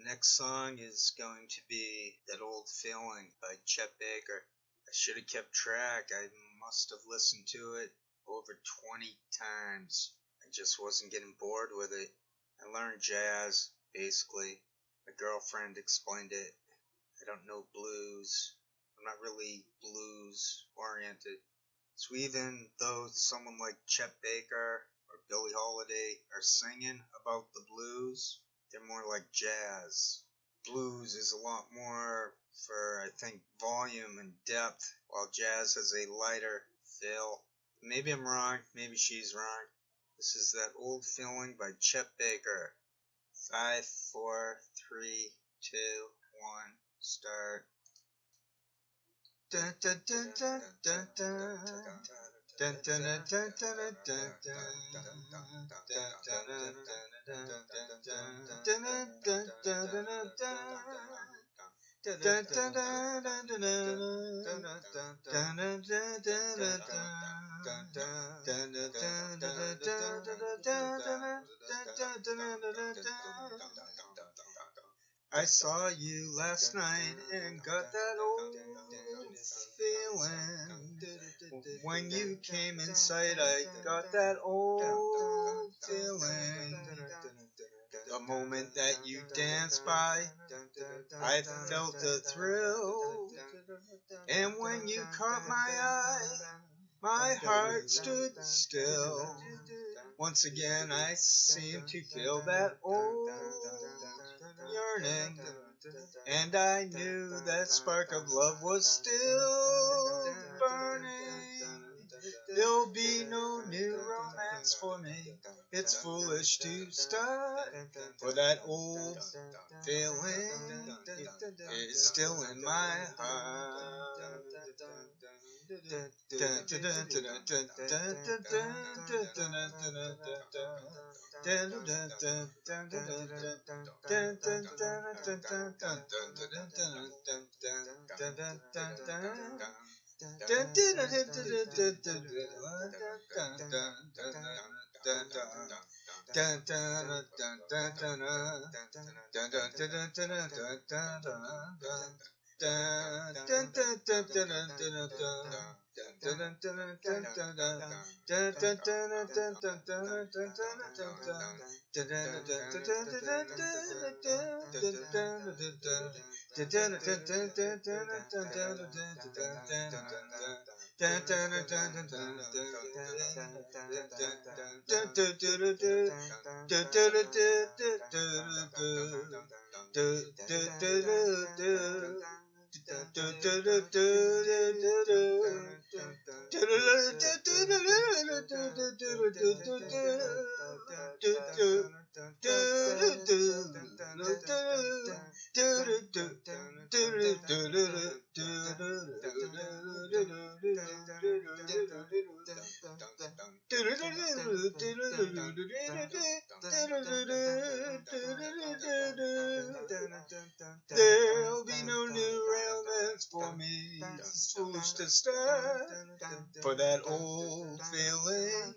The next song is going to be That Old Feeling by Chet Baker. I should have kept track. I must have listened to it over 20 times. I just wasn't getting bored with it. I learned jazz, basically. My girlfriend explained it. I don't know blues. I'm not really blues oriented. So even though someone like Chet Baker or Billie Holiday are singing about the blues, they're more like jazz. Blues is a lot more for, I think, volume and depth, while jazz has a lighter feel. Maybe I'm wrong, maybe she's wrong. This is That Old Feeling by Chet Baker. 5, 4, 3, 2, 1, start. Dun, dun, dun, dun, dun, dun. Dun, dun, dun, dun, dun, dun, I saw you last night and got that old feeling. When you came in sight, I got that old feeling. The moment that you danced by, I felt a thrill. And when you caught my eye, my heart stood still. Once again, I seemed to feel that old yearning, and I knew that spark of love was still burning. There'll be no new romance for me. It's foolish to start, for that old feeling is still in my heart. There'll be no new romance for me. It's foolish to start, for that old feeling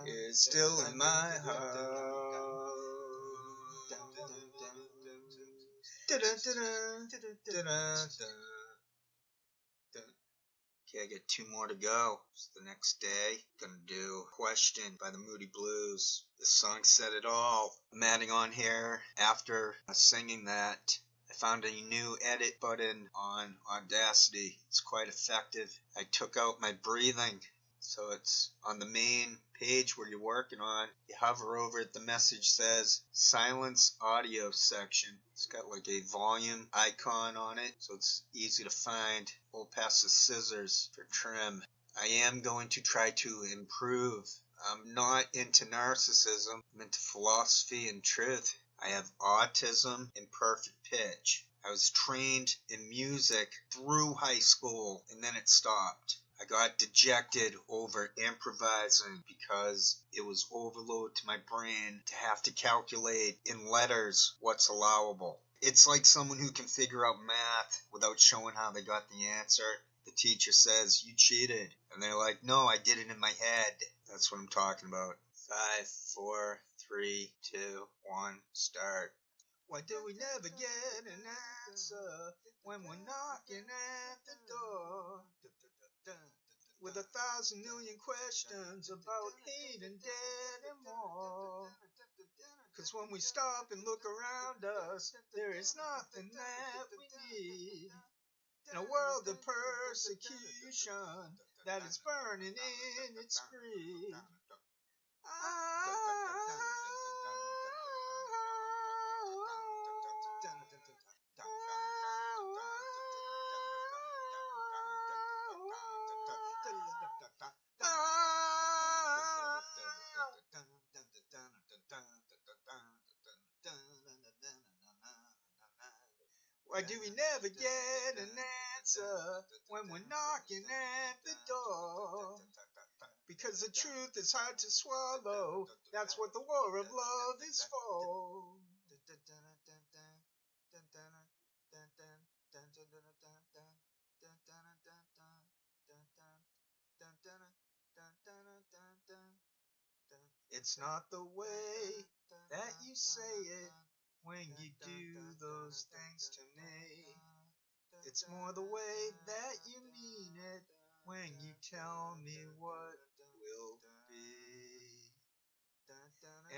is still in my heart. Okay, I got 2 more to go. It's the next day. Gonna do Question by the Moody Blues. This song said it all. I'm adding on here after singing that. I found a new edit button on Audacity. It's quite effective. I took out my breathing, so it's on the main page where you're working on. You hover over it, the message says Silence Audio Section. It's got like a volume icon on it, so it's easy to find. We'll pass the scissors for trim. I am going to try to improve. I'm not into narcissism. I'm into philosophy and truth. I have autism in perfect pitch. I was trained in music through high school, and then it stopped. I got dejected over improvising because it was overload to my brain to have to calculate in letters what's allowable. It's like someone who can figure out math without showing how they got the answer. The teacher says, "You cheated." And they're like, "No, I did it in my head." That's what I'm talking about. 5, 4, 3, 2, 1, start. Why do we never get an answer when we're knocking at the door? With 1,000 million questions about hate and death and war. 'Cause when we stop and look around us, there is nothing that we need. In a world of persecution that is burning in its greed. Why do we never get an answer when we're knocking at the door? Because the truth is hard to swallow. That's what the war of love is for. It's not the way that you say it when you do those things to me. It's more the way that you mean it when you tell me what will be.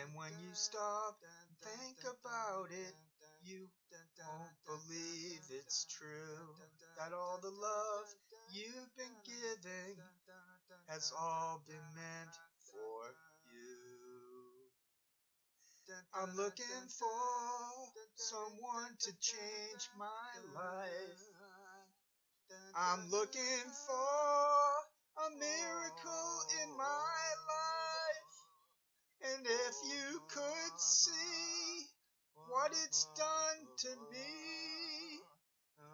And when you stop and think about it, you won't believe it's true. That all the love you've been giving has all been meant for you. I'm looking for someone to change my life. I'm looking for a miracle in my life. And if you could see what it's done to me,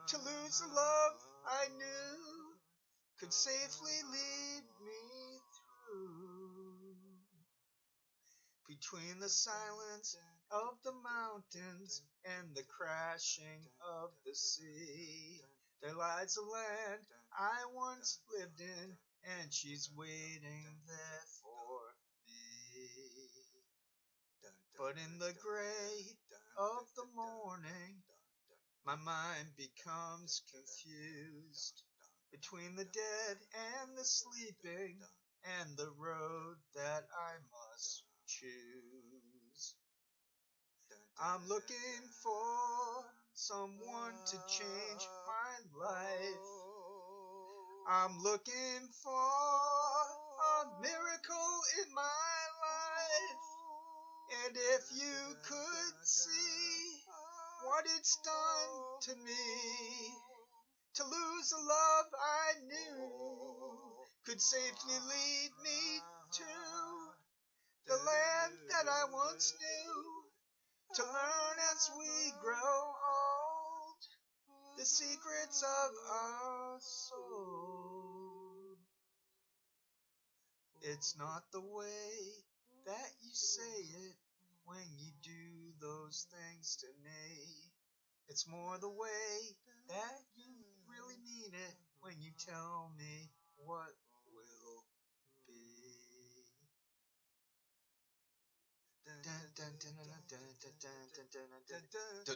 to lose the love I knew could safely lead me through. Between the silence of the mountains and the crashing of the sea, there lies a land I once lived in, and she's waiting there for me. But in the gray of the morning, my mind becomes confused between the dead and the sleeping and the road that I must choose. I'm looking for someone to change my life. I'm looking for a miracle in my life. And if you could see what it's done to me, to lose the love I knew could safely lead me to the land that I once knew, to learn as we grow old the secrets of our soul. It's not the way that you say it when you do those things to me. It's more the way that you really mean it when you tell me what will be. Dun dun dun dun dun dun dun dun dun dun dun dun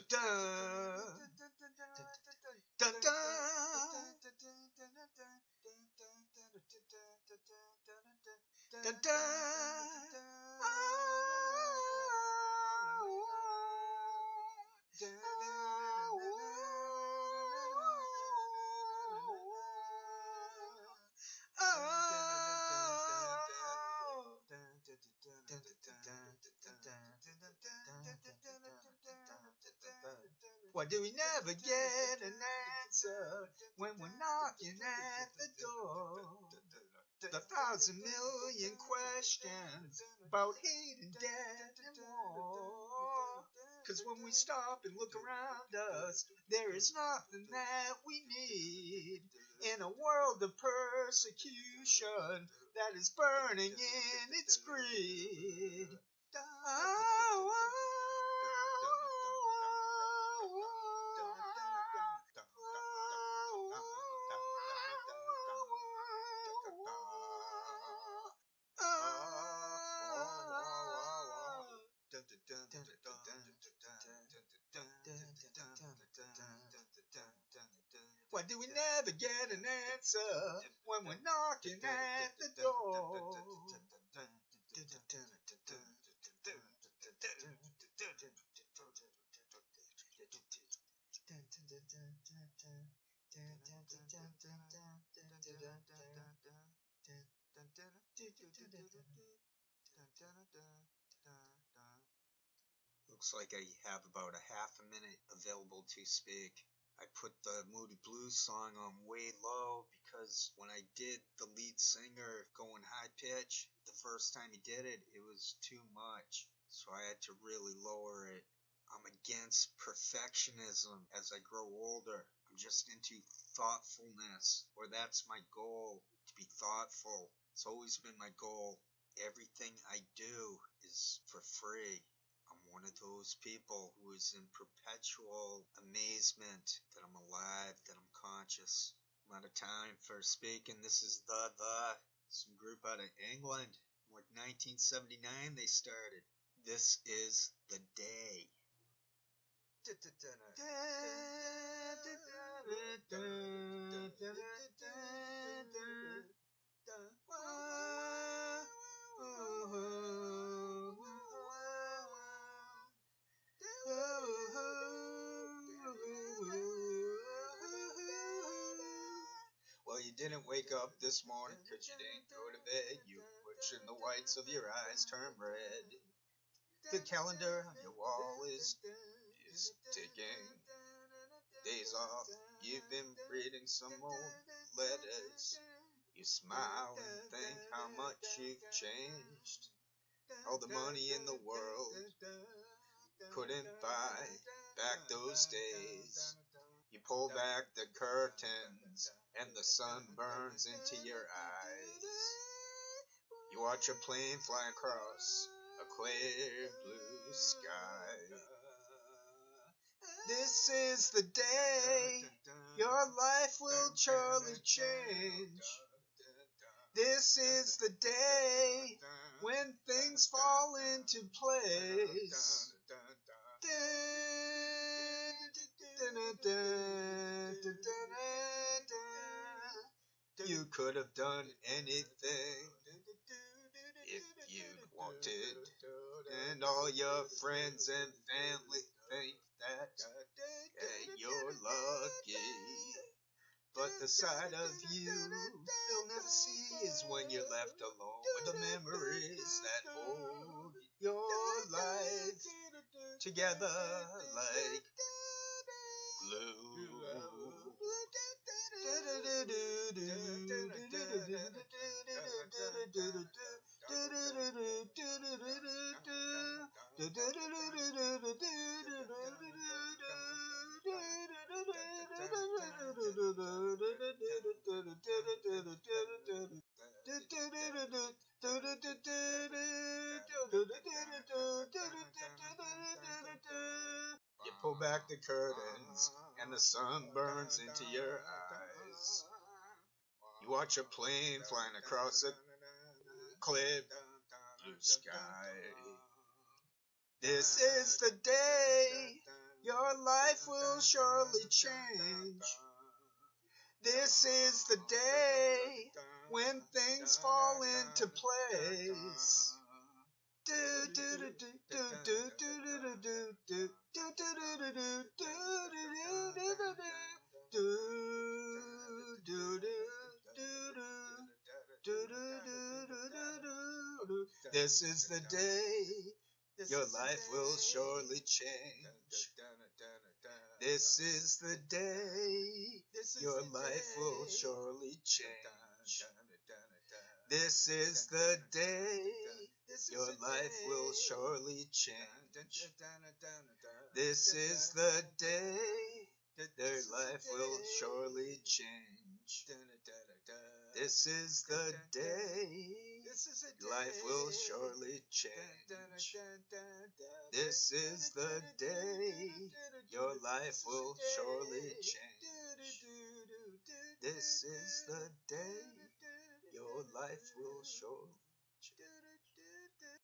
dun. Why do we never get an answer when we're knocking at the door? The 1,000 million questions about hate and death and war. 'Cause when we stop and look around us, there is nothing that we need. In a world of persecution that is burning in its greed. Why do we never get an answer when we're knocking at the door? Looks like I have about a half a minute available to speak. I put the Moody Blues song on way low because when I did the lead singer going high pitch, the first time he did it, it was too much. So I had to really lower it. I'm against perfectionism as I grow older. I'm just into thoughtfulness, or that's my goal, to be thoughtful. It's always been my goal. Everything I do is for free. I'm one of those people who is in perpetual amazement that I'm alive, that I'm conscious. I'm out of time for speaking. This is some group out of England. Like 1979 they started. This is the day. Well, you didn't wake up this morning because you didn't go to bed. You watching the whites of your eyes turn red. The calendar on your wall is ticking. Days off, you've been reading some old letters. You smile and think how much you've changed. All the money in the world couldn't buy back those days. You pull back the curtains and the sun burns into your eyes. You watch a plane fly across a clear blue sky. This is the day your life will surely change. This is the day when things fall into place. You could have done anything if you'd wanted, and all your friends and family think that you're lucky. But the side of you they'll never see is when you're left alone with the memories that hold your life together like glue. You pull back the curtains and the sun burns into your eyes. You watch a plane flying across a clear blue sky. This is the day your life will surely change. This is the day when things fall into place. This is the day your life will surely change. This is the day your life will surely change. This is the day your life will surely change. This is the day their life will surely change. This is the day life will surely change. This is the day your life will surely change. This is the day your life will surely change.